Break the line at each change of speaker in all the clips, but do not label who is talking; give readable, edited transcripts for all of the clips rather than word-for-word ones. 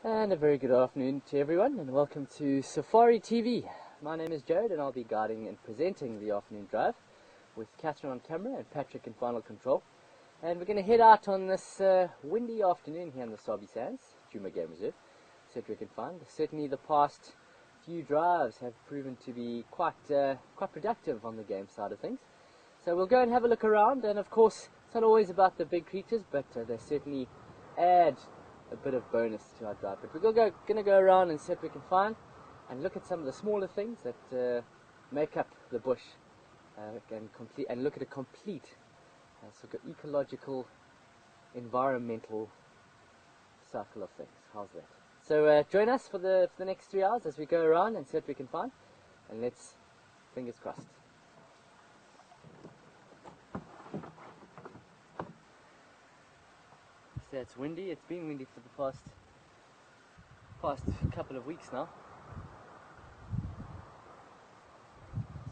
And a very good afternoon to everyone, and welcome to Safari TV. My name is Jared, and I'll be guiding and presenting the afternoon drive with Catherine on camera and Patrick in final control. And we're going to head out on this windy afternoon here in the Sabi Sands, Djuma Game Reserve, etc. we can find. Certainly the past few drives have proven to be quite productive on the game side of things. So we'll go and have a look around, and of course it's not always about the big creatures, but they certainly add a bit of bonus to our drive. But we're going to go around and see what we can find and look at some of the smaller things that make up the bush and look at a complete sort of ecological, environmental cycle of things. How's that? So join us for the next 3 hours as we go around and see what we can find, and let's, fingers crossed. So it's windy. It's been windy for the past couple of weeks now.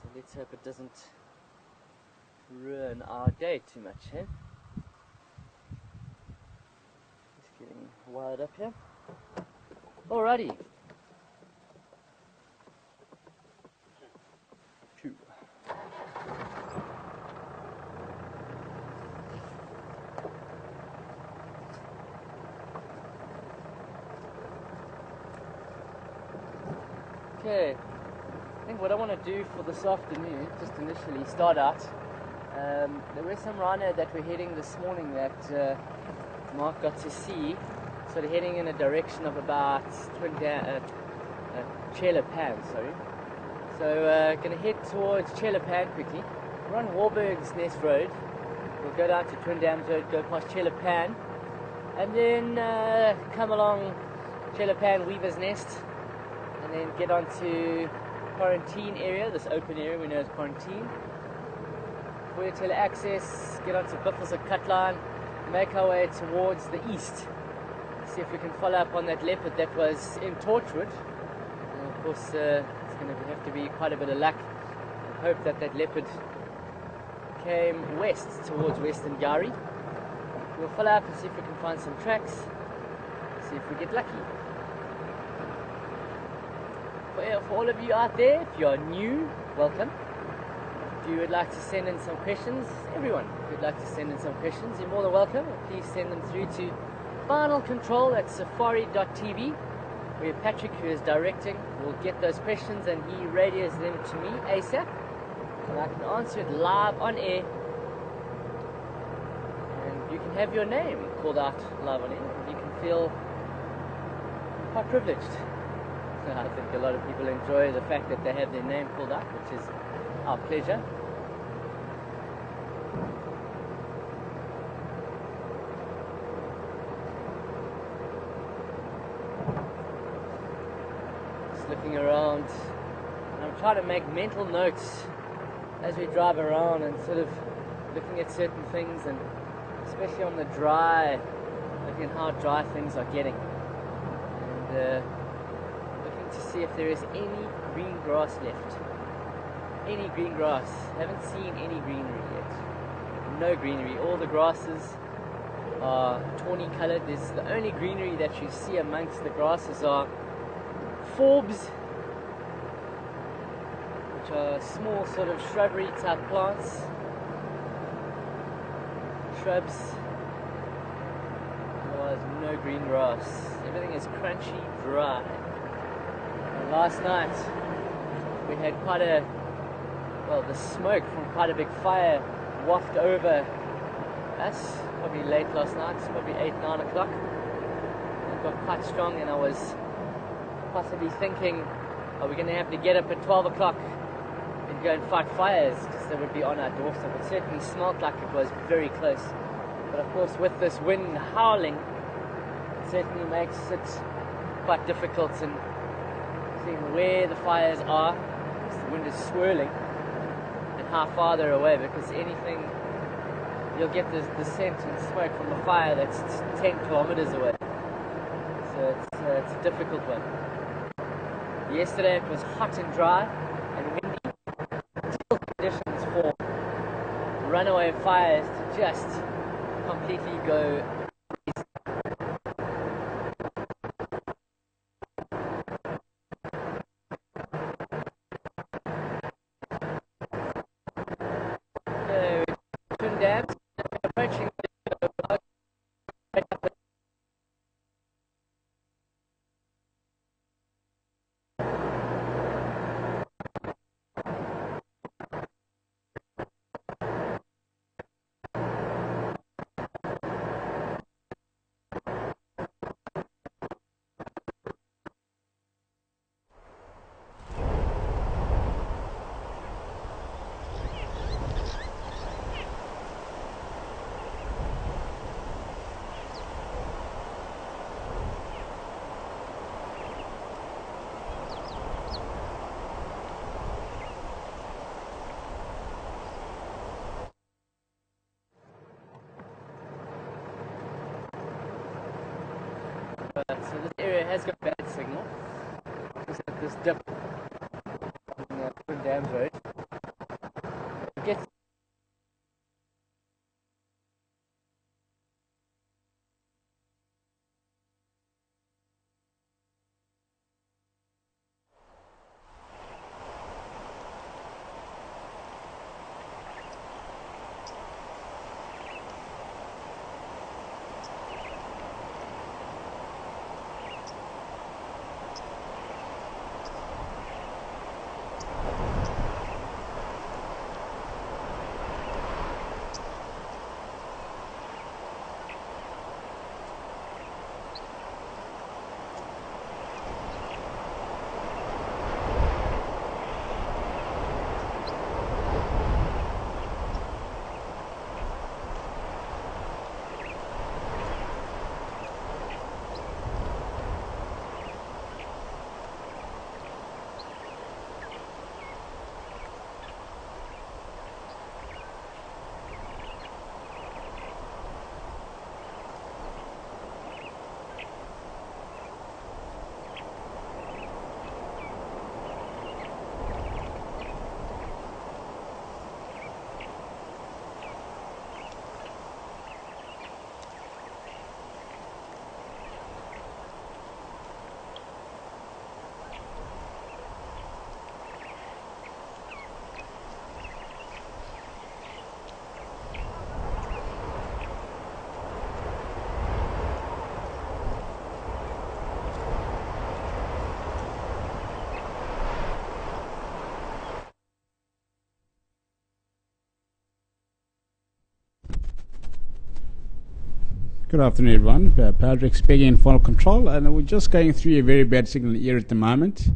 So let's hope it doesn't ruin our day too much, eh? Just getting wired up here. Alrighty. Two. Okay, I think what I want to do for this afternoon, just initially start out, there were some rhino that were heading this morning that Mark got to see, sort of heading in a direction of about Pan, sorry. So going to head towards Pan quickly. We're on Warburg's Nest Road. We'll go down to Twin Dams Road, go past Pan, and then come along Pan, Weaver's Nest, and then get onto Quarantine area, this open area we know as Quarantine. Voyatela access, get onto Biffles at Cutline, make our way towards the east. See if we can follow up on that leopard that was in Torchwood. And of course, it's going to have to be quite a bit of luck and hope that that leopard came west towards Western Gari. We'll follow up and see if we can find some tracks, see if we get lucky. For all of you out there, if you are new, welcome. If you would like to send in some questions, everyone, if you'd like to send in some questions, you're more than welcome. Please send them through to final control at safari.tv, where Patrick, who is directing, will get those questions and he radios them to me ASAP, and I can answer it live on air. And you can have your name called out live on air, and you can feel quite privileged. I think a lot of people enjoy the fact that they have their name called out, which is our pleasure. Just looking around, and I'm trying to make mental notes as we drive around and sort of looking at certain things, and especially on the dry, looking at how dry things are getting. And to see if there is any green grass left. Any green grass. Haven't seen any greenery yet. No greenery. All the grasses are tawny coloured. There's the only greenery that you see amongst the grasses are forbs, which are small sort of shrubbery type plants. Shrubs. Otherwise no green grass. Everything is crunchy, dry. Last night we had the smoke from quite a big fire waft over us, probably late last night, probably 8-9 o'clock. It got quite strong, and I was possibly thinking, are we going to have to get up at 12 o'clock and go and fight fires, because they would be on our doorstep. It certainly smelled like it was very close, but of course with this wind howling, it certainly makes it quite difficult in seeing where the fires are, because the wind is swirling, and how far they're away, because anything, you'll get the scent and smoke from the fire that's 10 kilometers away. So it's a difficult one. Yesterday it was hot and dry and windy, ideal conditions for runaway fires to just completely go. dams approaching so this area has got bad signal. This dip in the Twin Dams Road. It gets
Good afternoon, everyone. Patrick speaking in final control, and we're just going through a very bad signal here at the moment.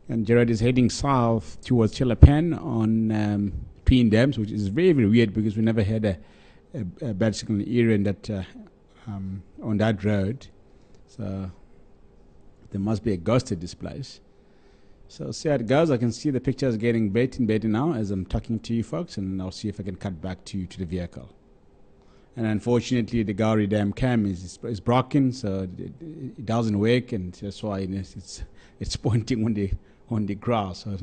And Gerard is heading south towards Chilapan on Twin Dams, which is very, very weird because we never had a bad signal area in that on that road. So there must be a ghost at this place. So see how it goes. I can see the pictures getting better and better now as I'm talking to you folks, and I'll see if I can cut back to the vehicle. And unfortunately, the Gowrie Dam cam is broken, so it doesn't work, and that's why it's pointing on the grass. So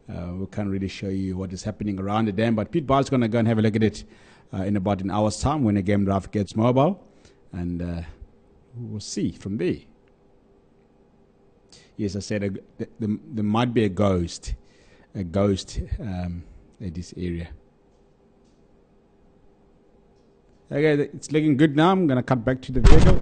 we can't really show you what is happening around the dam. But Pete Ball's going to go and have a look at it in about an hour's time when the game draft gets mobile, and we'll see from there. Yes, I said there might be a ghost at this area. Okay, it's looking good now. I'm going to cut back to the vehicle.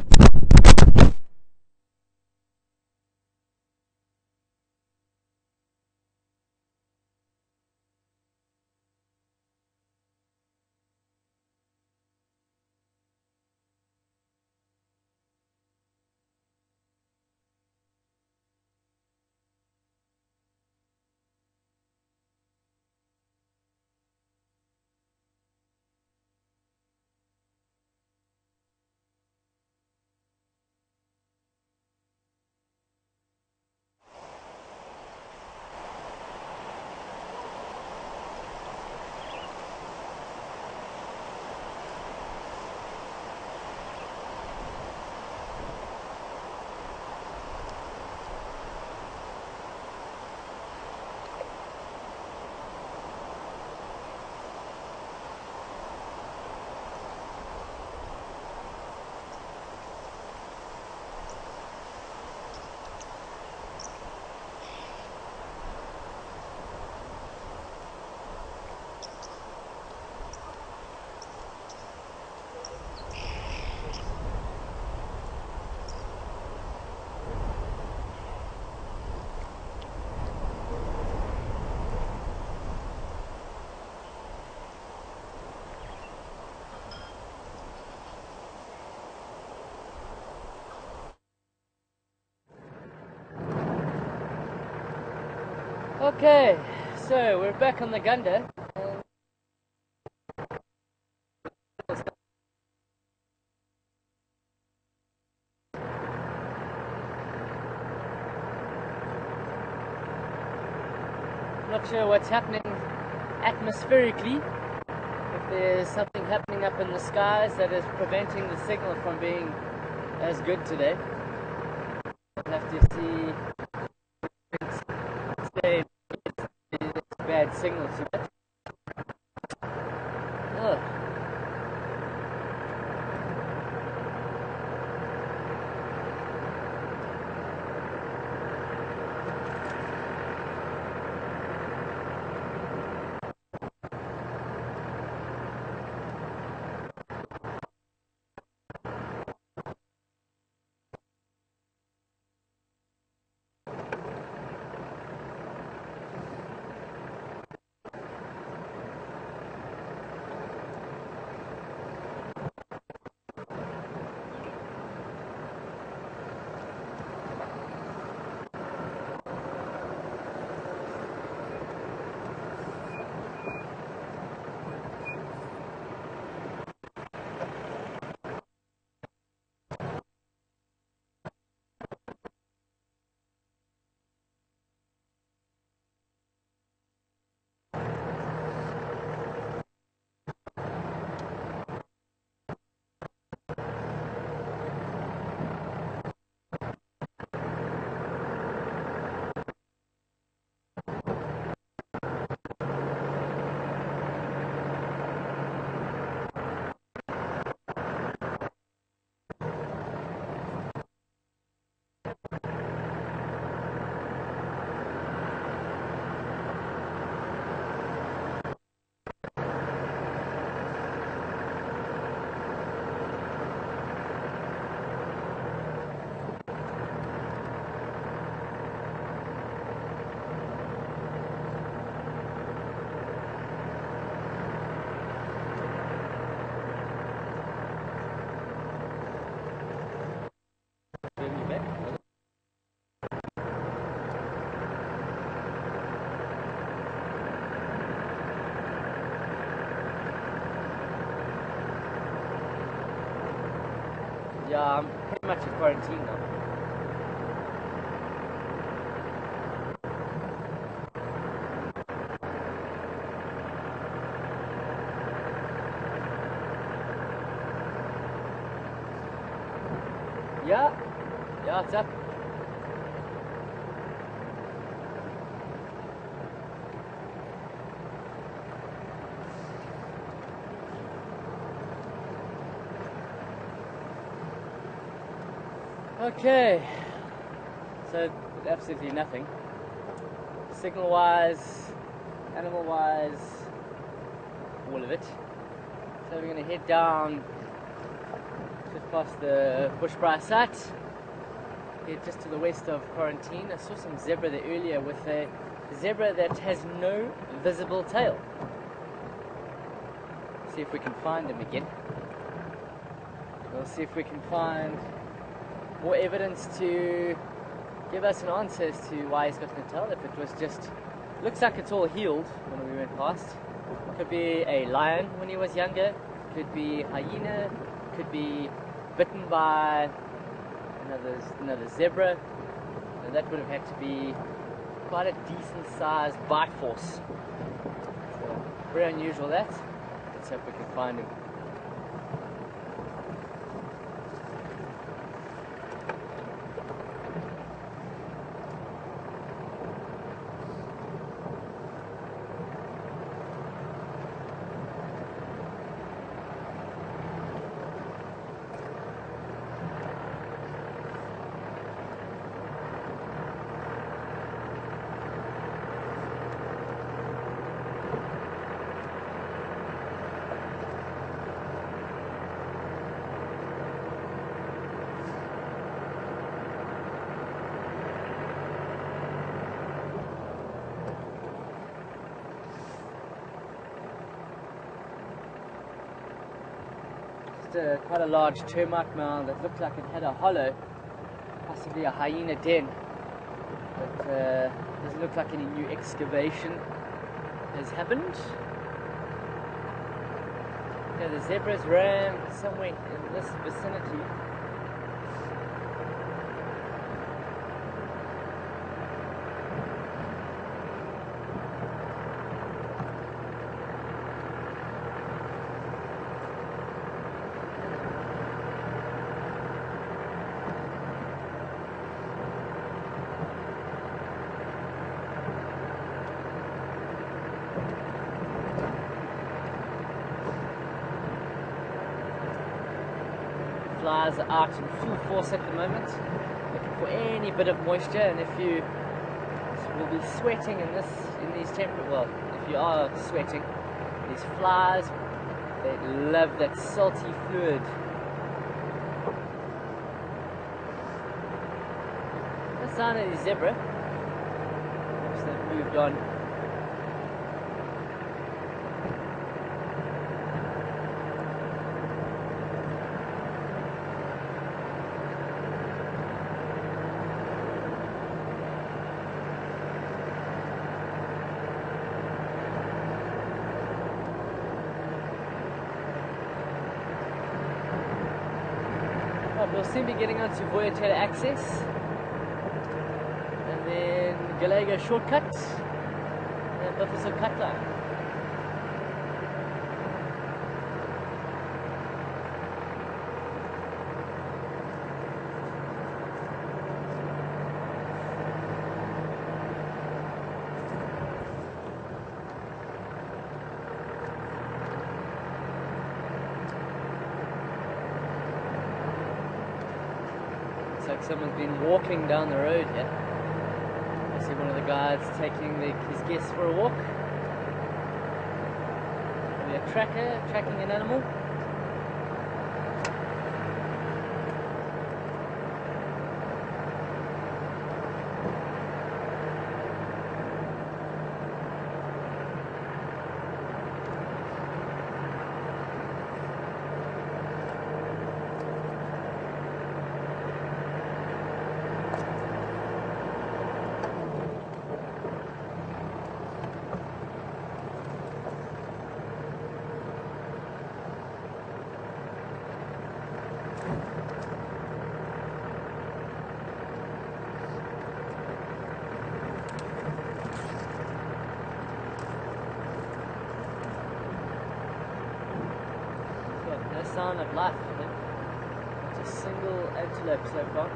Okay, so we're back on the Gunda. Not sure what's happening atmospherically. If there's something happening up in the skies that is preventing the signal from being as good today. We'll have to see. Say it's bad signal to it. Ugh. Yeah, I'm pretty much in quarantine now. Yeah, it's up. Okay, so absolutely nothing. Signal wise, animal wise, all of it. So we're going to head down just past the Bushbrae site, head just to the west of quarantine. I saw some zebra there earlier with a zebra that has no visible tail. See if we can find him again. We'll see if we can find more evidence to give us an answer as to why he's got no tail. If it was just, looks like it's all healed when we went past. Could be a lion when he was younger, could be hyena, could be bitten by another zebra, and that would have had to be quite a decent sized bite force. So, very unusual that. Let's hope we can find him. Quite a large termite mound that looked like it had a hollow, possibly a hyena den. But Doesn't look like any new excavation has happened. Yeah, the zebras ran somewhere in this vicinity. Flies are out in full force at the moment, looking for any bit of moisture. And if you will be sweating in these temperatures, well, if you are sweating, these flies, they love that salty fluid. No sign of the zebra. Perhaps they've moved on. We'll soon be getting onto Voyatela Access, and then Gallego Shortcut, and Buffalo Cutline. Looks like someone's been walking down the road here. I see one of the guys taking his guests for a walk. Maybe a tracker tracking an animal. No sign of life for him. Not a single antelope so far.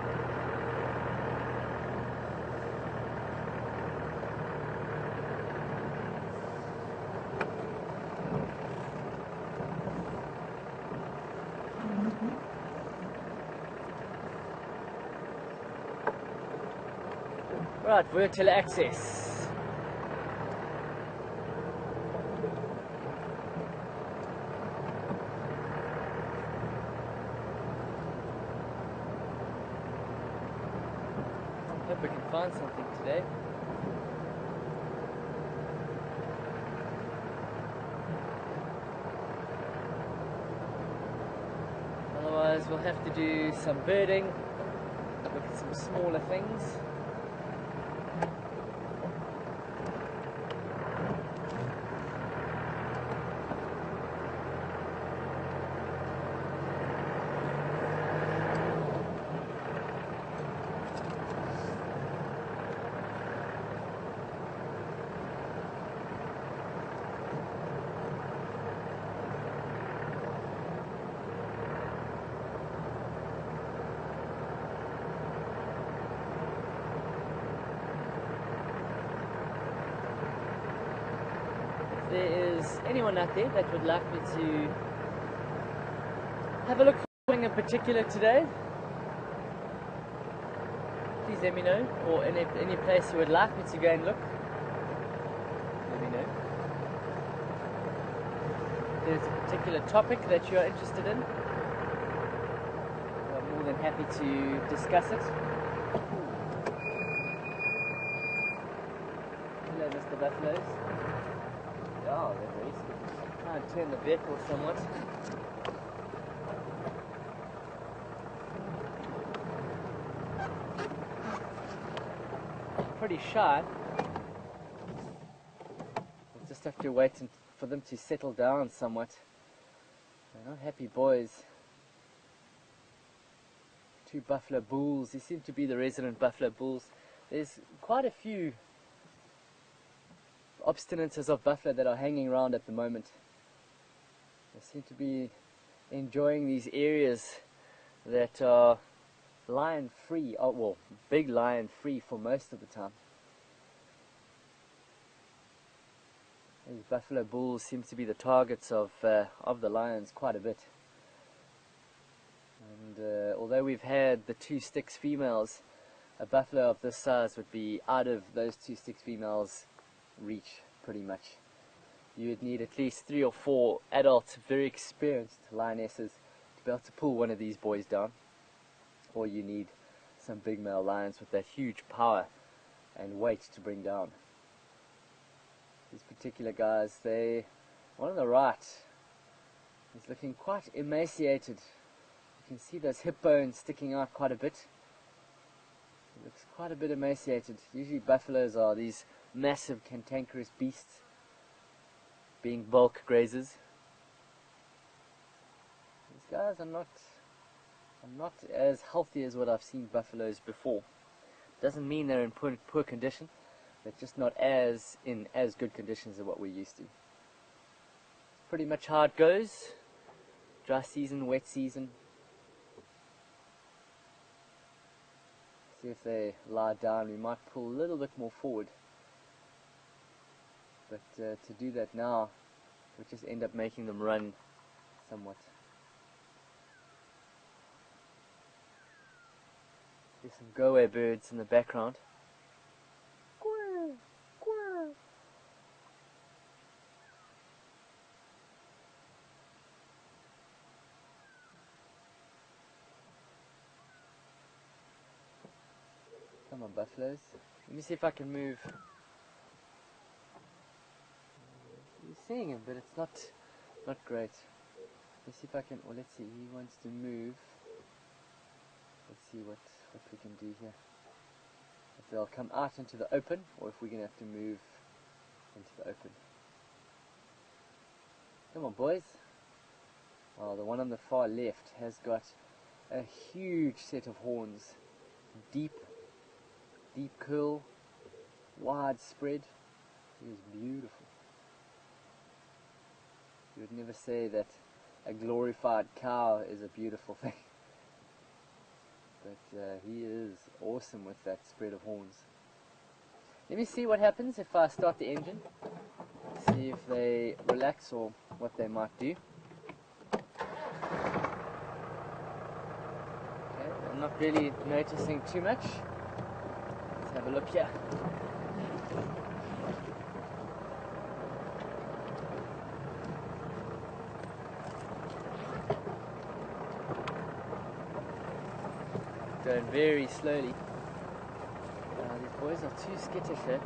Right, Voyatela Access. Hope we can find something today. Otherwise we'll have to do some birding, look at some smaller things. If there is anyone out there that would like me to have a look for something in particular today, please let me know, or any place you would like me to go and look, let me know. If there's a particular topic that you are interested in, I'm more than happy to discuss it. Hello, Mr. Buffaloes. Oh, they're very sticky. Try and turn the vehicle somewhat. Pretty shy. to wait for them to settle down somewhat. They're not happy boys. Two buffalo bulls. These seem to be the resident buffalo bulls. There's quite a few obstinates of buffalo that are hanging around at the moment. They seem to be enjoying these areas that are lion free, well, big lion free for most of the time. These buffalo bulls seem to be the targets of the lions quite a bit. And although we've had the 2 sticks females, a buffalo of this size would be out of those 2 sticks females' reach pretty much. You would need at least 3 or 4 adult, very experienced lionesses to be able to pull one of these boys down. Or you need some big male lions with that huge power and weight to bring down. These particular guys, one on the right is looking quite emaciated. You can see those hip bones sticking out quite a bit. He looks quite a bit emaciated. Usually buffaloes are these massive cantankerous beasts, being bulk grazers. These guys are not as healthy as what I've seen buffaloes before. Doesn't mean they're in poor condition. They're just not in as good conditions as what we're used to. Pretty much how it goes. Dry season, wet season. See if they lie down. We might pull a little bit more forward. But to do that now, we just end up making them run somewhat. There's some go-away birds in the background. Come on, buffaloes. Let me see if I can move. You're seeing him, but it's not great. Let's see if I can. Well, let's see. He wants to move. Let's see what we can do here. If they'll come out into the open, or if we're going to have to move into the open. Come on, boys. Oh, the one on the far left has got a huge set of horns. Deep curl, widespread. He is beautiful. You would never say that a glorified cow is a beautiful thing. But he is awesome with that spread of horns. Let me see what happens if I start the engine. See if they relax or what they might do. Okay, I'm not really noticing too much. Let's have a look here. Going very slowly. These boys are too skittish here.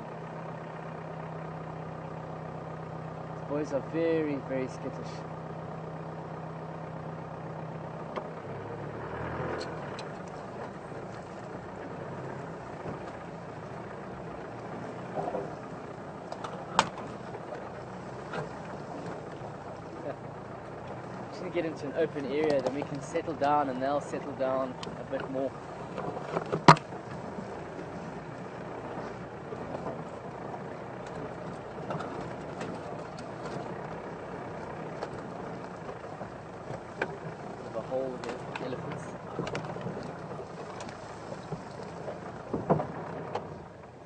These boys are very, very skittish. Just get into an open area, then we can settle down and they'll settle down a bit more. There's a hole here for elephants.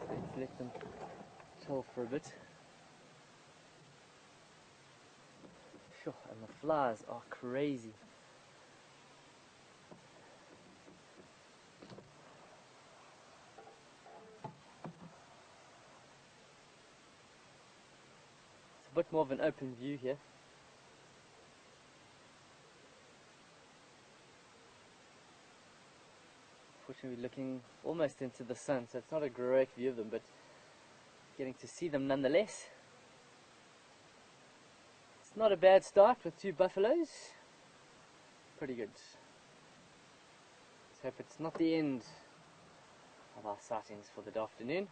Let's let them chill for a bit. Sure, and the flies are crazy. It's a bit more of an open view here. Unfortunately, we're looking almost into the sun, so it's not a great view of them, but getting to see them nonetheless. It's not a bad start with 2 buffaloes. Pretty good. Let's hope it's not the end of our sightings for the afternoon.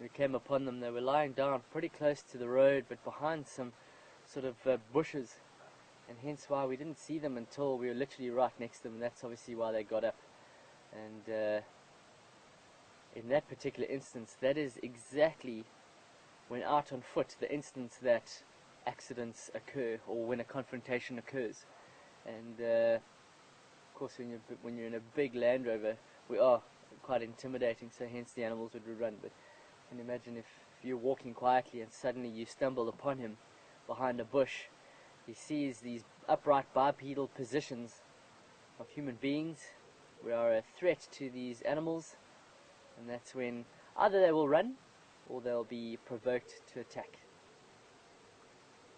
we came upon them. They were lying down pretty close to the road, but behind some sort of bushes, and hence why we didn't see them until we were literally right next to them, and that's obviously why they got up. And in that particular instance, that is exactly, when out on foot, the instance that accidents occur, or when a confrontation occurs. And of course, when you're in a big Land Rover, we are quite intimidating, so hence the animals would run. But you can imagine if you're walking quietly and suddenly you stumble upon him behind a bush. He sees these upright bipedal positions of human beings. We are a threat to these animals, and that's when either they will run or they'll be provoked to attack.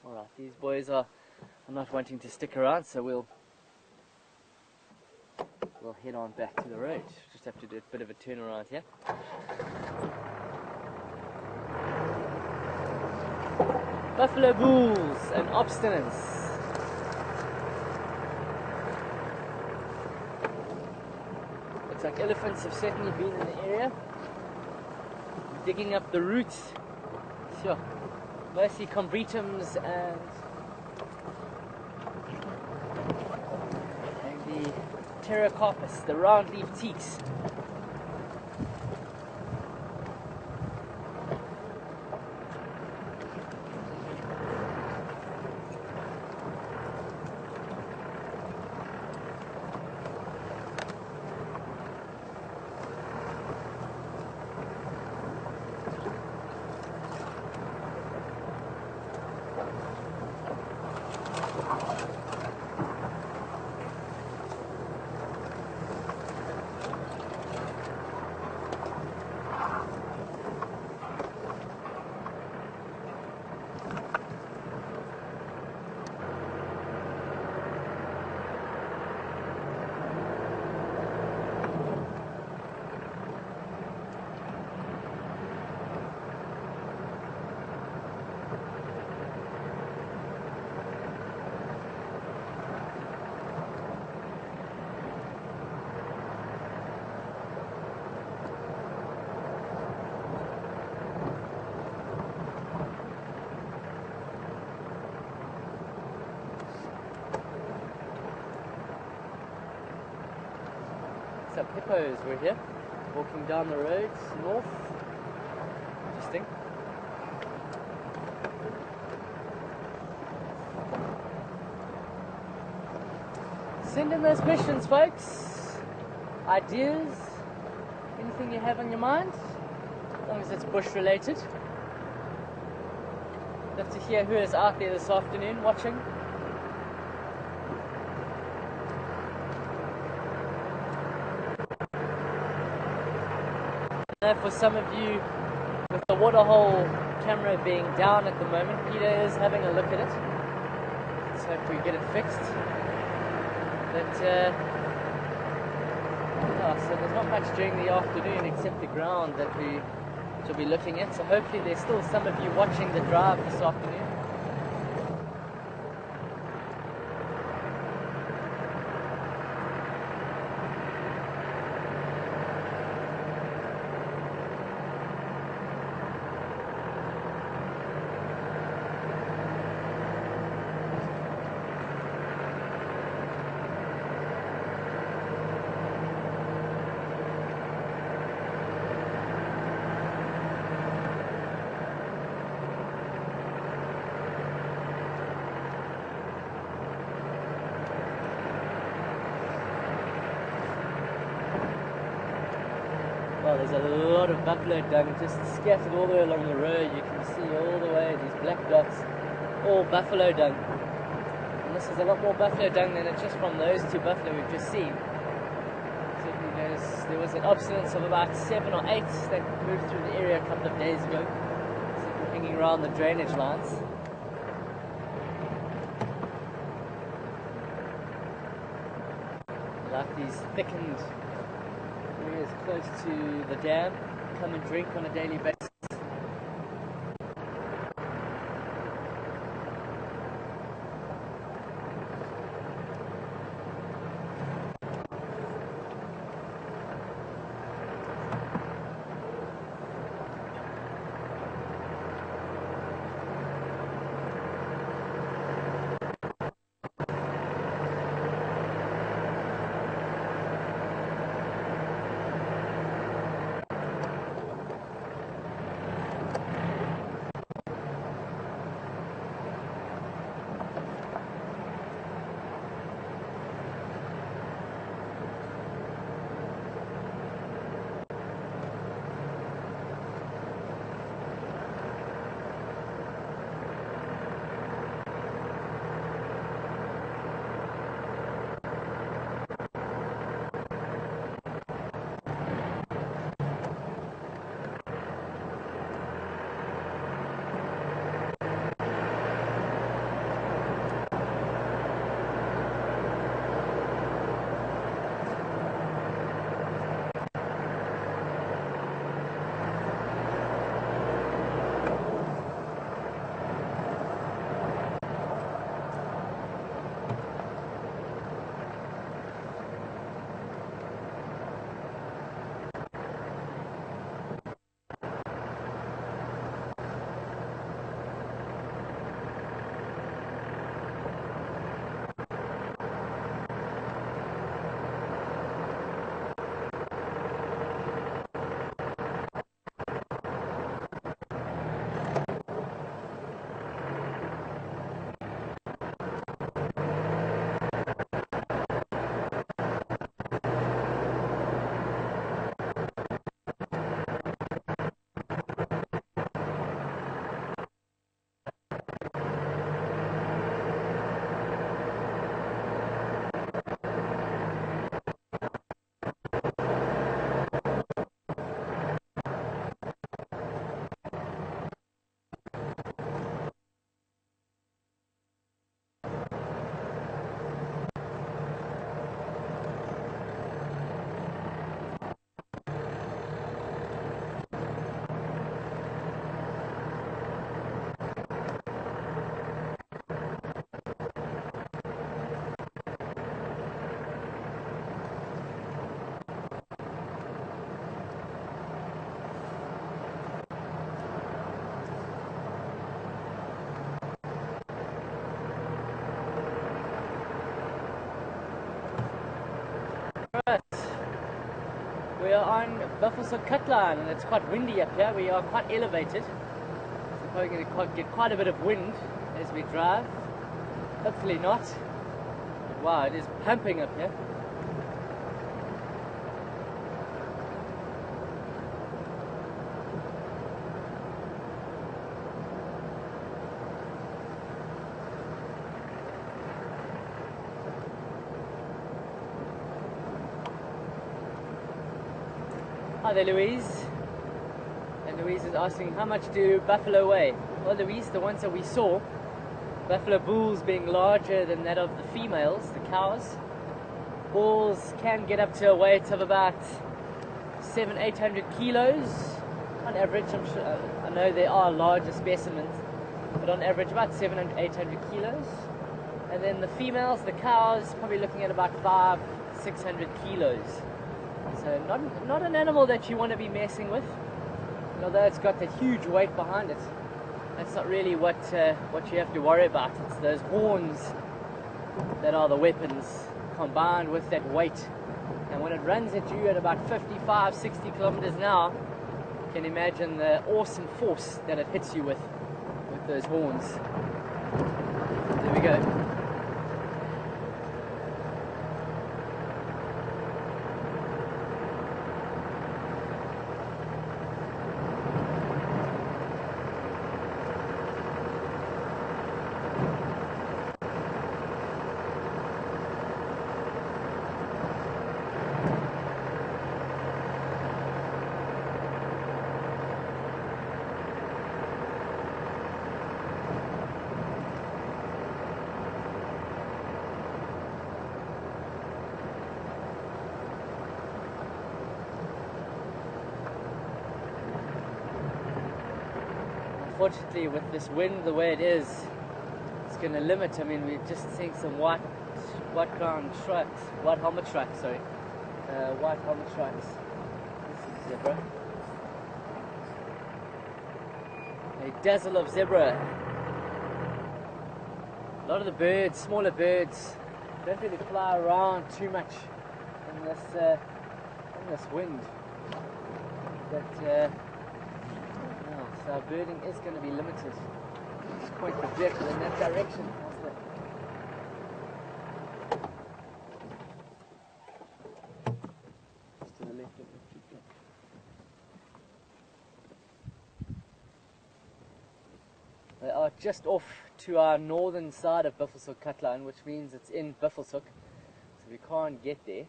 Alright, these boys are not wanting to stick around, so we'll head on back to the road. Just have to do a bit of a turnaround here. Buffalo bulls and obstinance. Looks like elephants have certainly been in the area, digging up the roots. Sure. Mostly combretums and the pterocarpus, the round leaf teaks. Hippos were here, walking down the roads north. Interesting. Send in those questions, folks. Ideas, anything you have on your mind, as long as it's bush related. Love to hear who is out there this afternoon watching. For some of you, with the waterhole camera being down at the moment, Peter is having a look at it. Let's hope we get it fixed. But yeah, so there's not much during the afternoon except the ground that we'll be looking at. So hopefully there's still some of you watching the drive this afternoon. Well, there's a lot of buffalo dung just scattered all the way along the road. You can see all the way these black dots, all buffalo dung. And this is a lot more buffalo dung than it's just from those two buffalo we've just seen. Certainly there was an obstinance of about 7 or 8 that moved through the area a couple of days ago, hanging around the drainage lines. Like these thickened areas close to the dam, come and drink on a daily basis. We are on Buffelshoek Cutline and it's quite windy up here. We are quite elevated. So we're probably going to get quite a bit of wind as we drive. Hopefully not. But wow, it is pumping up here. Hi there, Louise. And Louise is asking, how much do buffalo weigh? Well, Louise, the ones that we saw, buffalo bulls being larger than that of the females, the cows. Bulls can get up to a weight of about 700-800 kilos on average. I'm sure, I know there are larger specimens, but on average about 700-800 kilos. And then the females, the cows, probably looking at about 500-600 kilos. So not an animal that you want to be messing with. And although it's got that huge weight behind it, that's not really what you have to worry about. It's those horns that are the weapons, combined with that weight. And when it runs at you at about 55-60 kilometers an hour, you can imagine the awesome force that it hits you with those horns. There we go. Unfortunately, with this wind the way it is, it's going to limit. I mean, we're just seeing some white helmet stripes, sorry. White helmet stripes. This is zebra. A dazzle of zebra. A lot of the birds, smaller birds, don't really fly around too much in this wind. But so our birding is going to be limited. Just point the vehicle in that direction. Just to the left of the tree. They are just off to our northern side of Buffelshoek Cutline, which means it's in Buffelshoek, so we can't get there.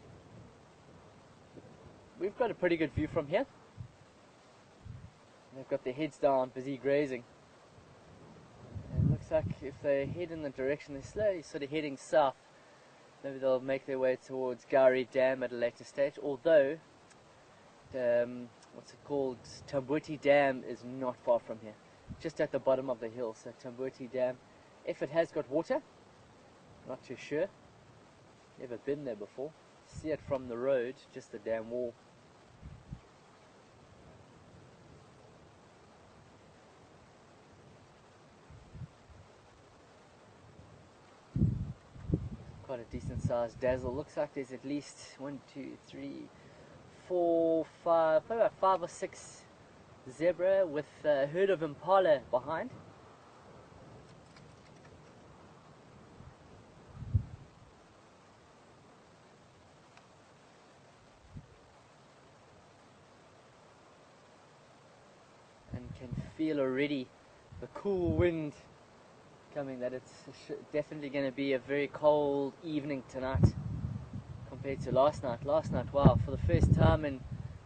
We've got a pretty good view from here. They've got their heads down, busy grazing. And it looks like if they head in the direction they're slowly sort of heading south, maybe they'll make their way towards Gowrie Dam at a later stage. Although, what's it called? Tambuti Dam is not far from here, just at the bottom of the hill. So Tambuti Dam, if it has got water, not too sure. Never been there before. See it from the road, just the dam wall. Quite a decent sized dazzle. Looks like there's at least 1, 2, 3, 4, 5, probably about 5 or 6 zebra with a herd of impala behind. And can feel already the cool wind coming, that it's definitely going to be a very cold evening tonight compared to last night. Last night, wow, for the first time in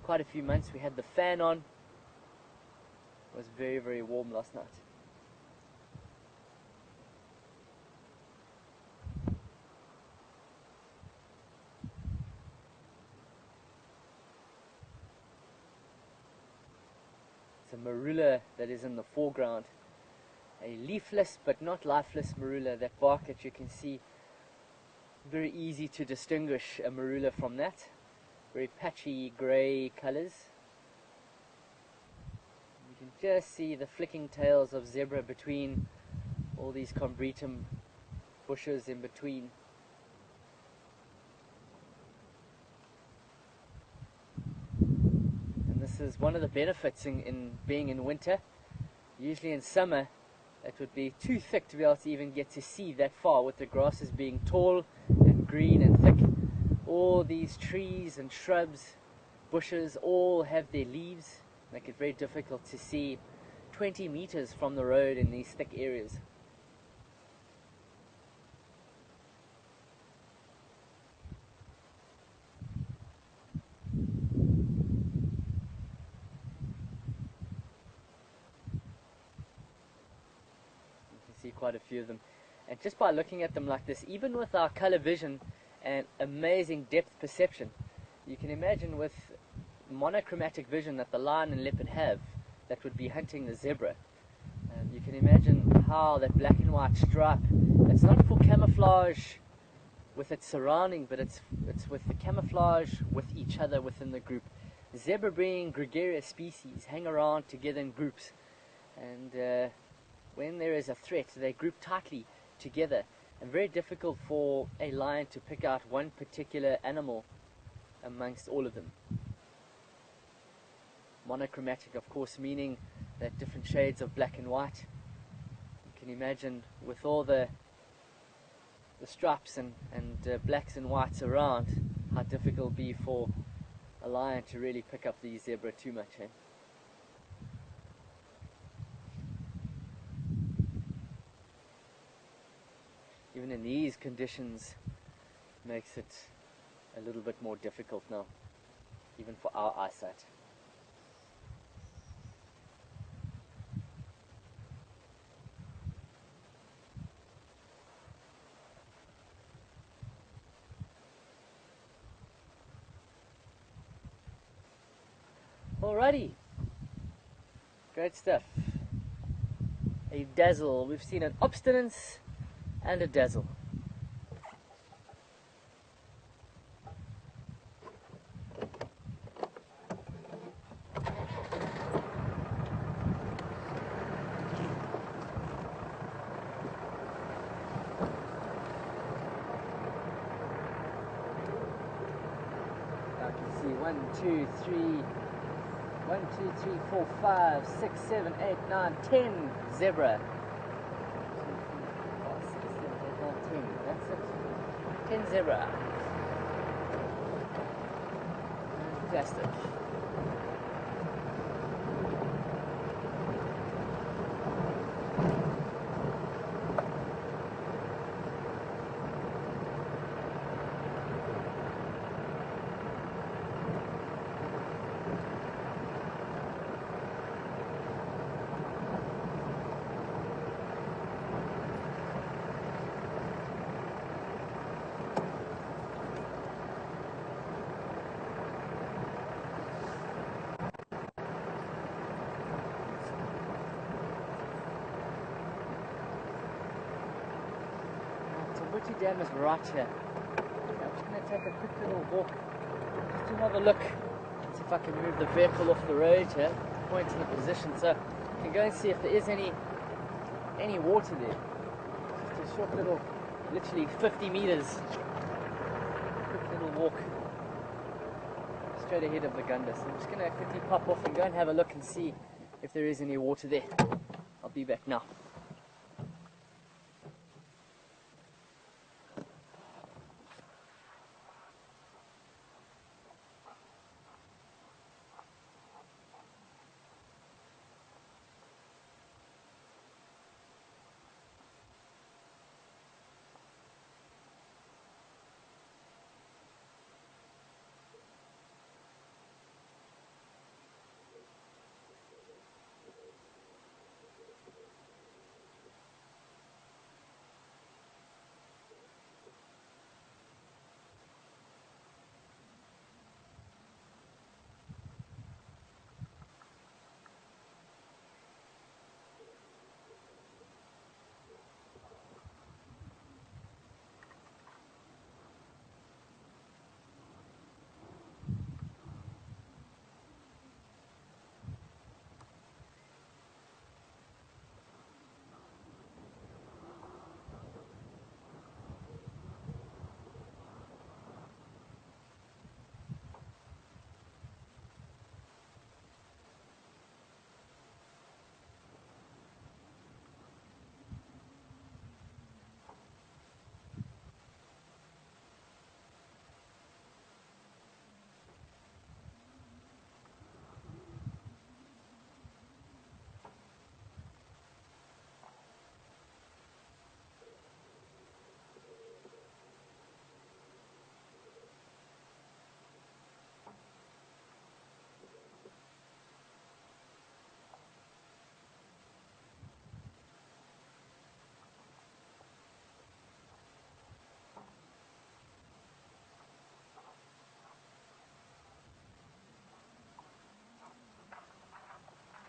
quite a few months we had the fan on. It was very, very warm last night. It's a marula that is in the foreground. A leafless but not lifeless marula. That bark that you can see, very easy to distinguish a marula from that. Very patchy grey colours. You can just see the flicking tails of zebra between all these combretum bushes in between. is one of the benefits in being in winter. Usually in summer it would be too thick to be able to even get to see that far, with the grasses being tall and green and thick. All these trees and shrubs, bushes, all have their leaves, make it very difficult to see 20 meters from the road in these thick areas. See quite a few of them, and just by looking at them like this, even with our color vision and amazing depth perception, you can imagine with monochromatic vision that the lion and leopard have, that would be hunting the zebra. You can imagine how that black and white stripe, it's not for camouflage with its surrounding, but it's with the camouflage with each other within the group. Zebra being gregarious species, hang around together in groups, and when there is a threat, they group tightly together, and very difficult for a lion to pick out one particular animal amongst all of them. Monochromatic, of course, meaning that different shades of black and white. You can imagine with all the stripes and blacks and whites around, how difficult it would be for a lion to really pick up the zebra too much. Even in these conditions, makes it a little bit more difficult now, even for our eyesight. Alrighty, great stuff. A dazzle. We've seen an obstinance and a dazzle. I can see 1, 2, 3, 4, 5, 6, 7, 8, 9, 10 zebra. 10. That's it. 10 zebra. Fantastic. Timbuti Dam is right here. I'm just going to take a quick little walk just to have a look, see if I can move the vehicle off the road here, point to the position so I can go and see if there is any water there. Just a short little, literally 50 meters, quick little walk straight ahead of the Gunda. So I'm just going to quickly pop off and go and have a look and see if there is any water there. I'll be back now.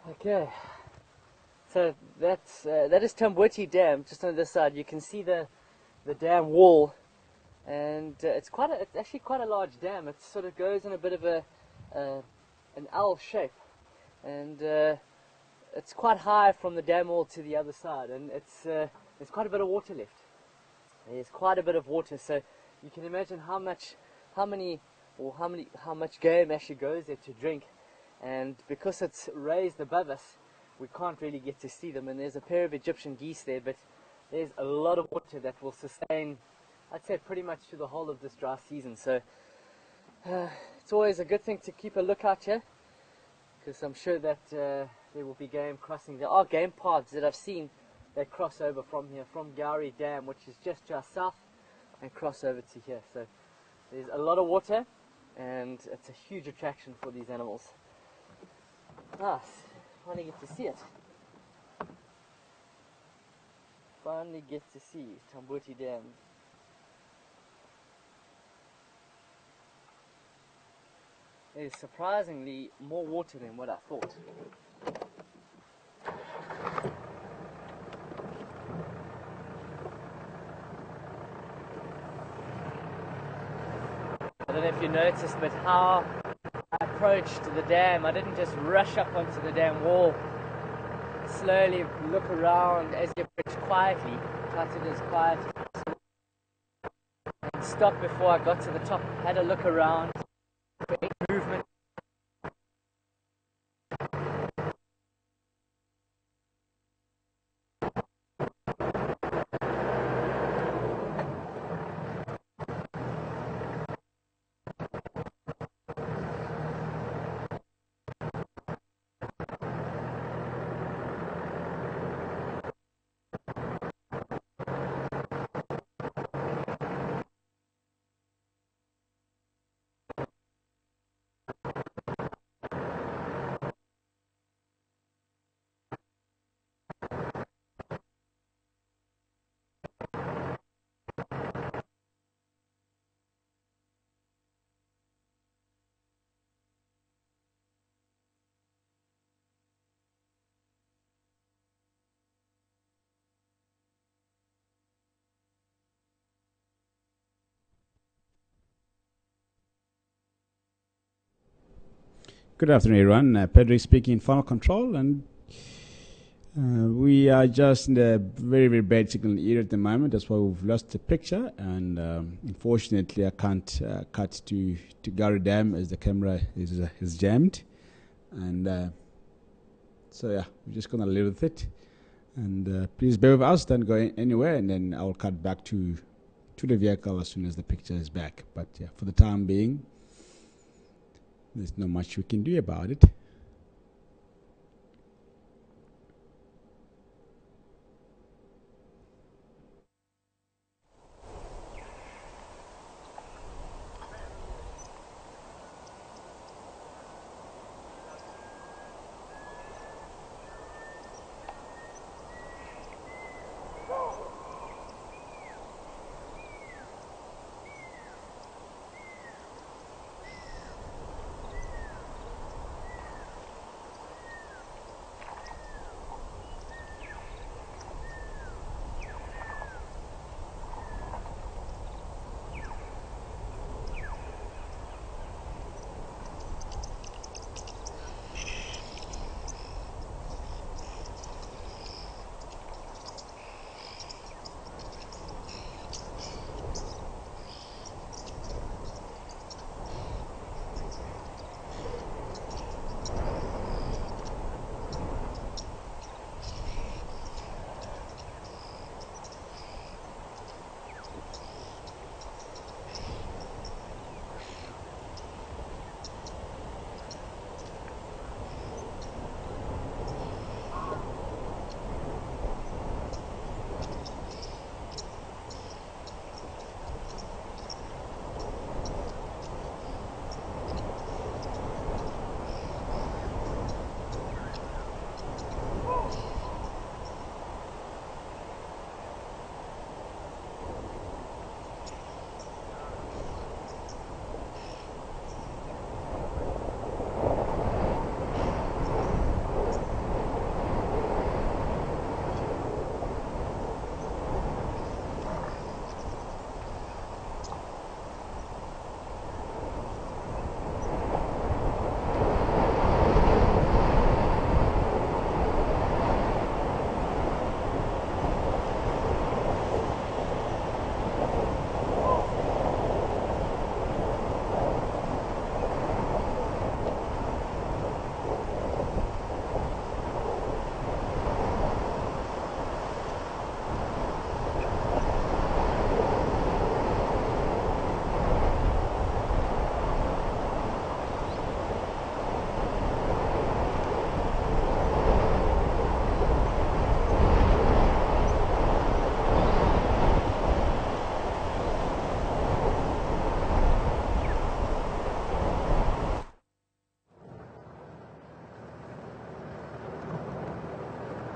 Okay, so that is Tamboti Dam, just on this side. You can see the dam wall, and it's actually quite a large dam. It sort of goes in a bit of an L shape, and it's quite high from the dam wall to the other side, and there's quite a bit of water left. There's quite a bit of water, so you can imagine how much game actually goes there to drink. And because it's raised above us, we can't really get to see them. And there's a pair of Egyptian geese there, but there's a lot of water that will sustain, I'd say, pretty much through the whole of this dry season. So it's always a good thing to keep a lookout here, because I'm sure that there will be game crossing. There are game paths that I've seen that cross over from here, from Gowrie Dam, which is just south, and cross over to here. So there's a lot of water, and it's a huge attraction for these animals. Nice. Finally get to see it. Finally get to see Tamboti Dam. There's surprisingly more water than what I thought. I don't know if you noticed, but how I approached the dam, I didn't just rush up onto the dam wall. Slowly look around as you approach quietly, try to do as quiet as possible, and stop before I got to the top. Had a look around for any movement.
Good afternoon, everyone. Pedro speaking in Final Control, and we are just in a very, very bad signal area at the moment. That's why we've lost the picture, and unfortunately, I can't cut to Gowrie Dam as the camera is jammed. And so, yeah, we're just going to live with it. And please bear with us, don't go anywhere, and then I'll cut back to the vehicle as soon as the picture is back. But yeah, for the time being, there's not much we can do about it.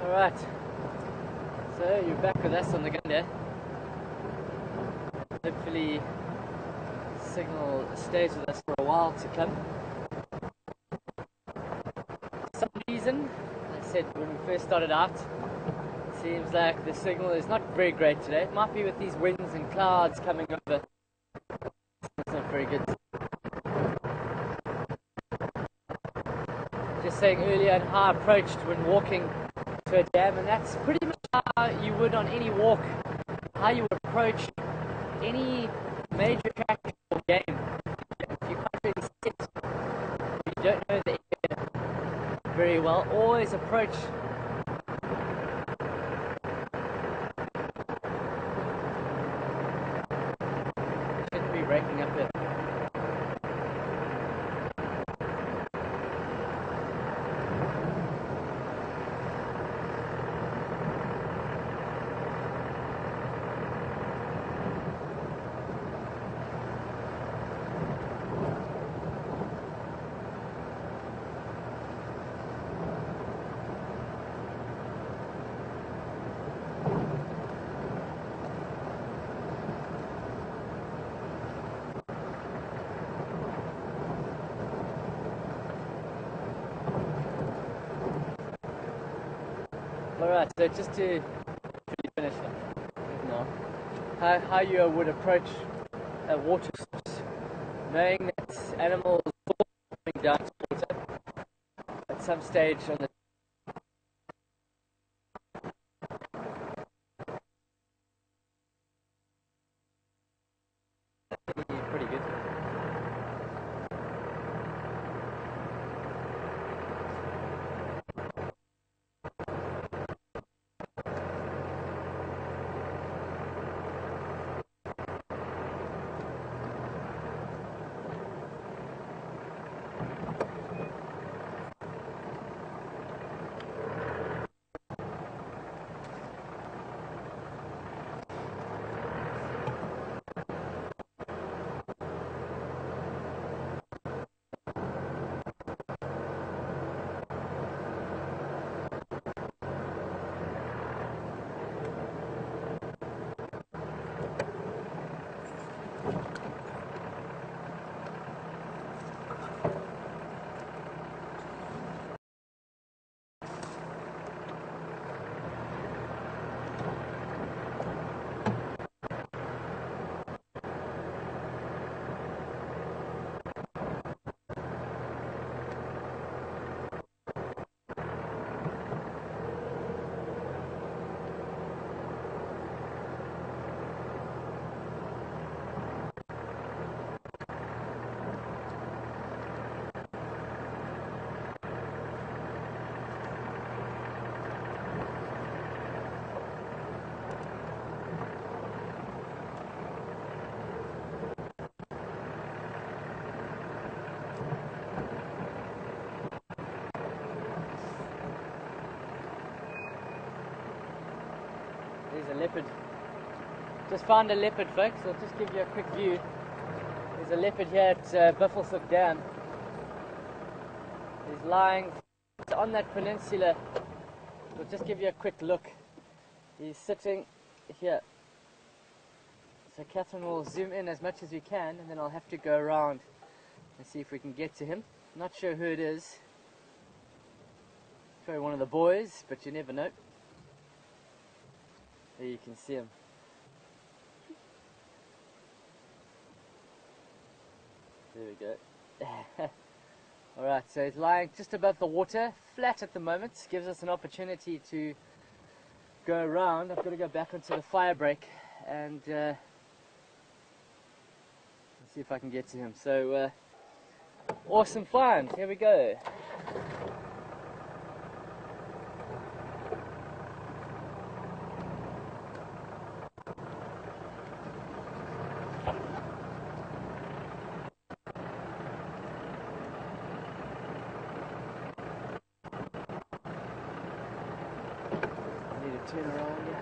Alright, so you're back with us on the gun there. Hopefully signal stays with us for a while to come. For some reason, I said when we first started out, it seems like the signal is not very great today. It might be with these winds and clouds coming over. It's not very good. Just saying earlier and how I approached when walking to a dam, and that's pretty much how you would on any walk, how you would approach any major attraction or game. If you can't really sit, you don't know the area very well, always approach shouldn't be breaking up it. Alright, so just to finish now, how you would approach a water source, knowing that animals are coming down to water at some stage on the pretty good. There's a leopard. Just found a leopard, folks. I'll just give you a quick view. There's a leopard here at Buffelshoek Dam. He's lying on that peninsula. We'll just give you a quick look. He's sitting here. So Catherine will zoom in as much as we can, and then I'll have to go around and see if we can get to him. Not sure who it is. Probably one of the boys, but you never know. There you can see him. There we go. Alright, so he's lying just above the water, flat at the moment. Gives us an opportunity to go around. I've got to go back onto the fire break and see if I can get to him. So, awesome find. Here we go. Turn around, yeah.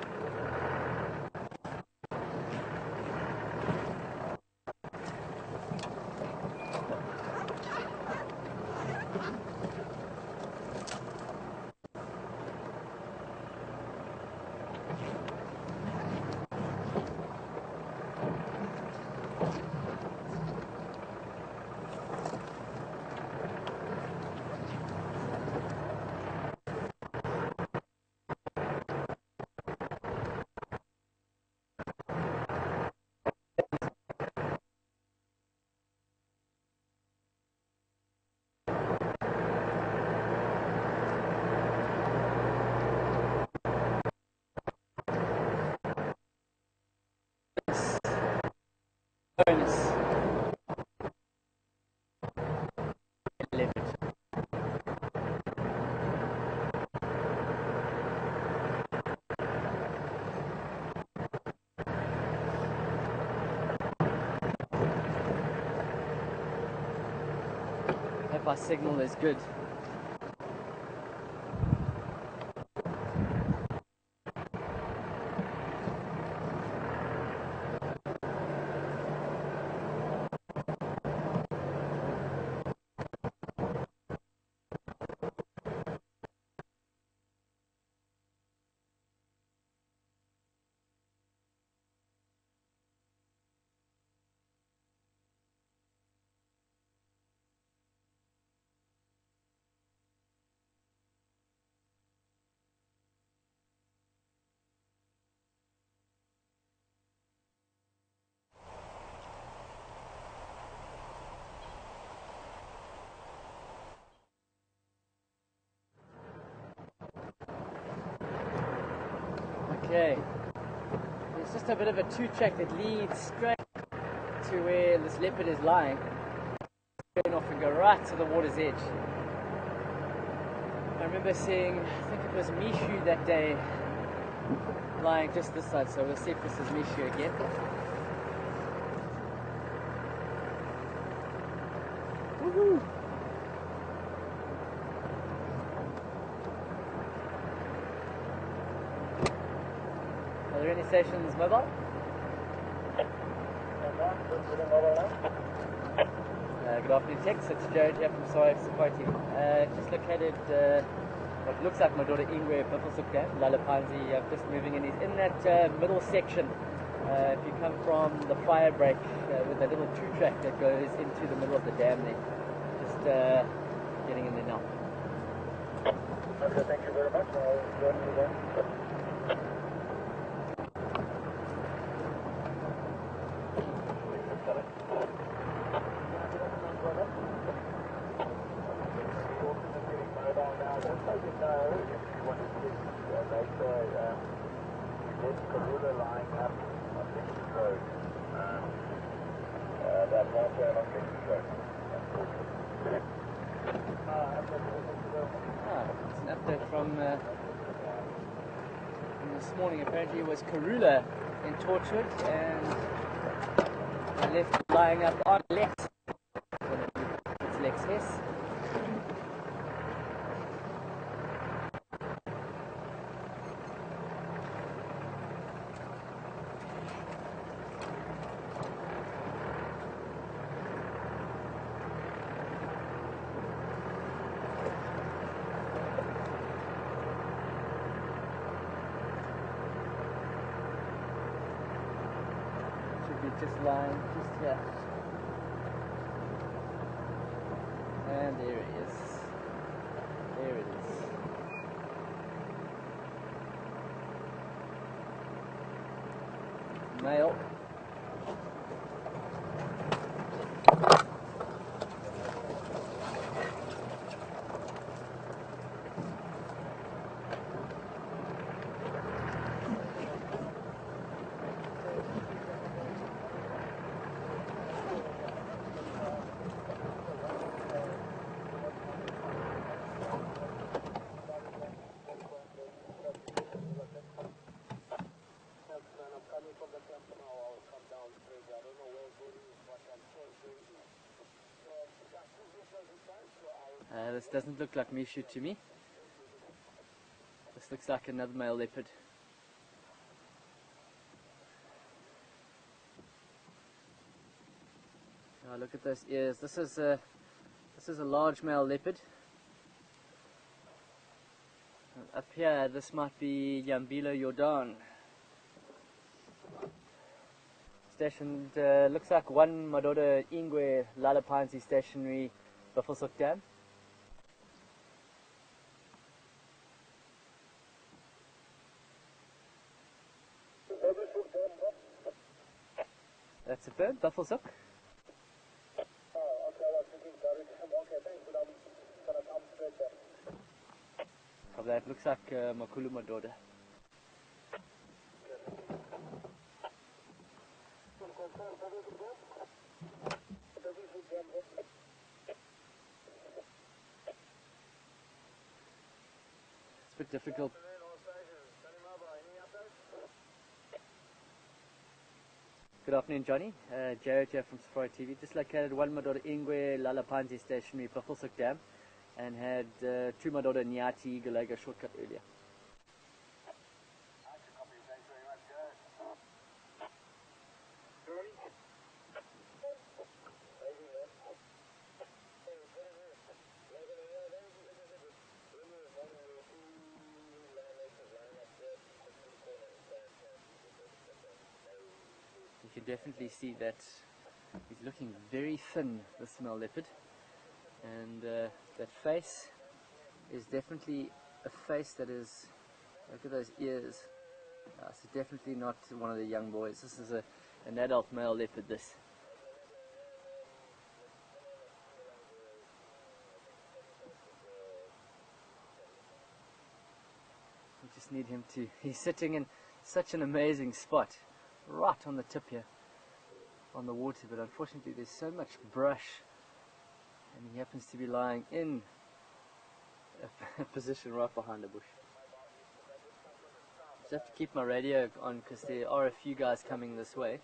bonus. Leopard. Hope our signal is good. Okay, there's just a bit of a two-track that leads straight to where this leopard is lying. Going off and go right to the water's edge. I remember seeing, I think it was Mishu that day, lying just this side, so we'll see if this is Mishu again. Woohoo! Are there any stations mobile? Good afternoon, Tex. It's Jared here from Safari Team. Just located what looks like my daughter Ingwe Buffelshoek Dam, Lalapanzi. Just moving in. He's in that middle section. If you come from the fire break with that little two-track that goes into the middle of the dam there. Just getting in there now.
Okay, thank you very much. I'll join you then.
It's an update from this morning. Apparently it was Karula in Torchwood and I left lying up on Lex. It's Lex Hess. Just lying just here, and there it is. There it is. Male. This doesn't look like Mishu to me. This looks like another male leopard. Oh, look at those ears. This is a large male leopard. Up here, this might be Yambilo Jordan. Stationed, looks like one Madoda Ingwe Lalapanzi stationary Buffelshoek Dam. That's a bird, Buffelshoek. Oh, that looks like Makulu Madoda. a bit difficult. Good afternoon, Johnny. Jared here from Safari TV. Just located one Madora Ingwe Lalapanzi stationary Pafulsuk Dam and had two Madora Nyati Galaga shortcut earlier. You can definitely see that he's looking very thin, this male leopard, and that face is definitely a face that is, look at those ears, it's definitely not one of the young boys. This is an adult male leopard, this. We just need him to, he's sitting in such an amazing spot, right on the tip here, on the water, but unfortunately there's so much brush and he happens to be lying in a position right behind a bush. Just have to keep my radio on because there are a few guys coming this way.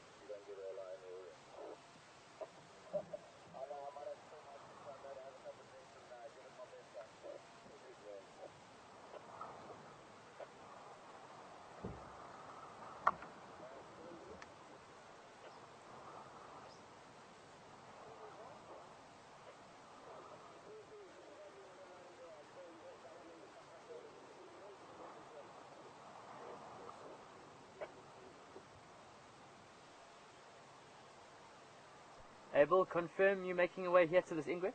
Abel, confirm you're making your way here to this Ingwe?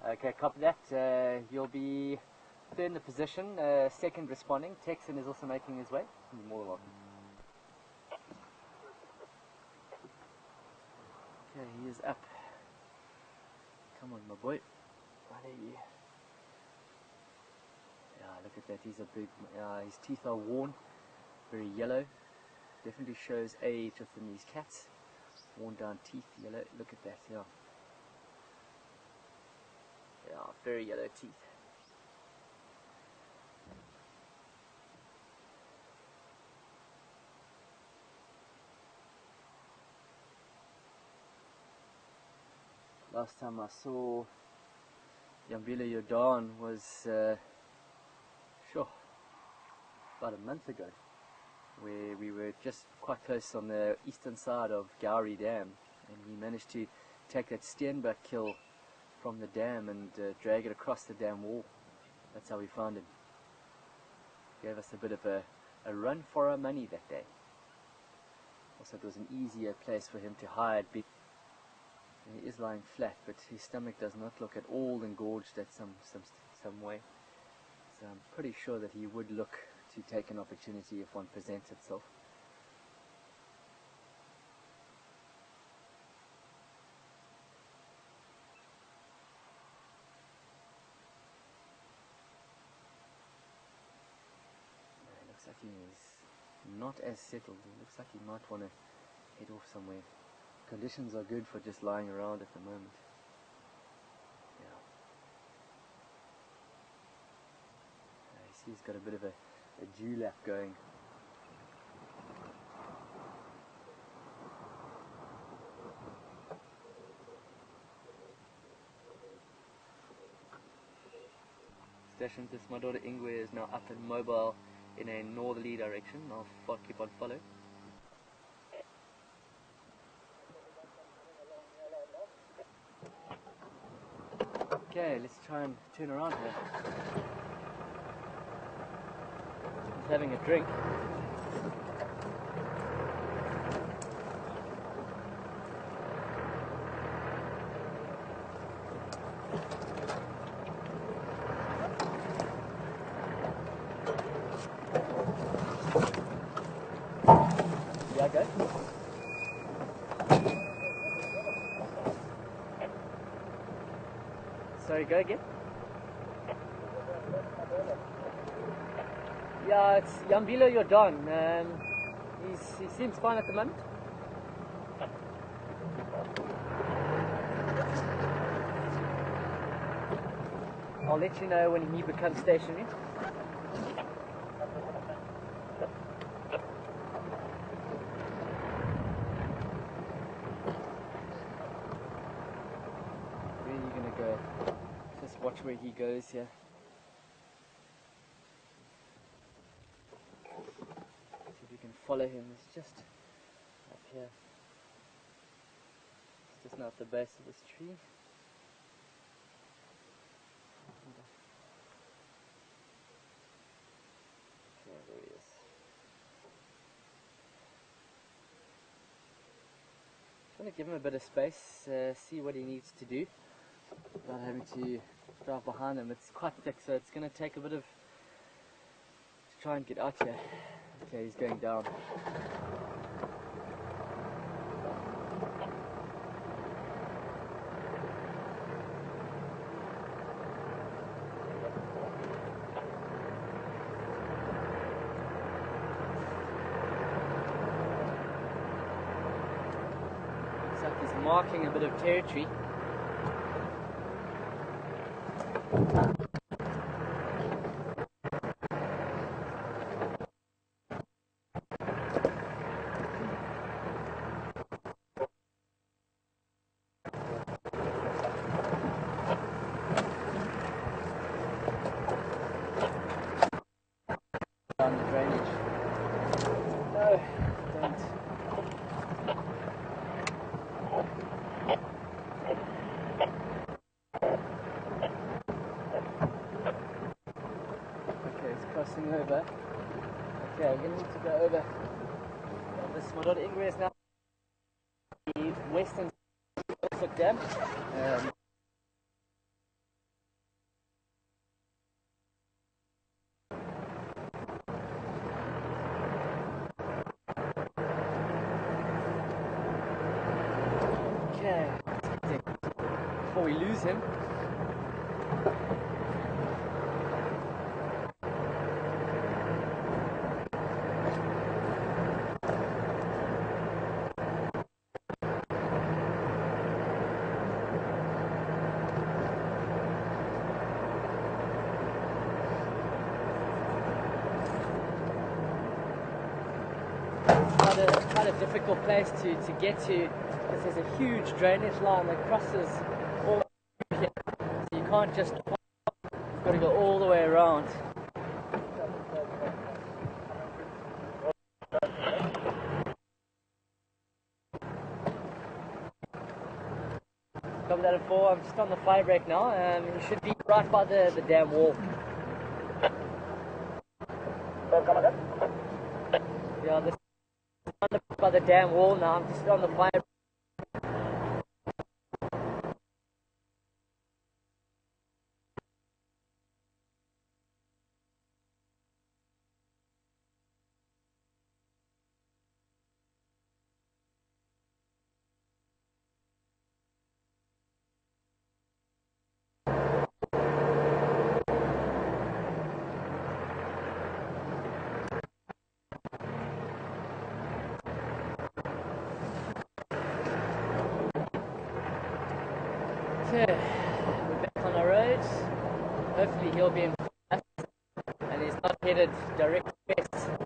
Okay, copy that. You'll be third in the position, second responding. Texan is also making his way. You're more than welcome. Okay, he is up. Come on, my boy. Right here. Yeah, look at that. He's a big. His teeth are worn. Very yellow, definitely shows age within these cats. Worn down teeth, yellow, look at that, yeah. Yeah, very yellow teeth. Last time I saw Yambila Jordan was, sure, about a month ago, where we were just quite close on the eastern side of Gowrie Dam, and he managed to take that steenbuck kill from the dam and drag it across the dam wall. That's how we found him. Gave us a bit of a run for our money that day. Also, it was an easier place for him to hide. He is lying flat, but his stomach does not look at all engorged at some way. So I'm pretty sure that he would look to take an opportunity if one presents itself. It looks like he's not as settled. It looks like he might want to head off somewhere. Conditions are good for just lying around at the moment. Yeah. I see he's got a bit of a dewlap going. Stationed, this Madora Ingwe is now up and mobile in a northerly direction. I'll keep on follow. Okay, let's try and turn around here. He's having a drink. Yeah, go. Sorry, go again. Yeah, it's Yambila Jordan. He seems fine at the moment. I'll let you know when he becomes stationary. Where are you gonna go? Just watch where he goes here. See if you can follow him. It's just up here. It's just now at the base of this tree. Okay, there he is. Just want to give him a bit of space, see what he needs to do without having to drive behind him. It's quite thick, so it's going to take a bit of to try and get out here. Okay, he's going down. Looks like he's marking a bit of territory. Down the drainage. No, don't. Okay, it's crossing over. Okay, I'm gonna need to go over this Modod ingress now. The western Norfolk Dam. Okay, before we lose him. Quite a difficult place to get to, because there's a huge drainage line that crosses all here. So you can't just pop, you've got to go all the way around. Copy that at 4, I'm just on the fire break now, you should be right by the dam wall. Yeah, this by the dam wall now. I'm just on the fire. Okay, we're back on our road. Hopefully he'll be in front, and he's not headed direct west. So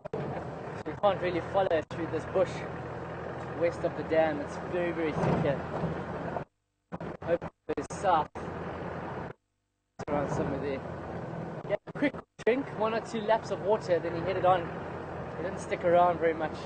we can't really follow through this bush west of the dam. It's very, very thick here. Hopefully it's south. Around somewhere there. Yeah, quick drink, 1 or 2 laps of water, then he headed on. He didn't stick around very much.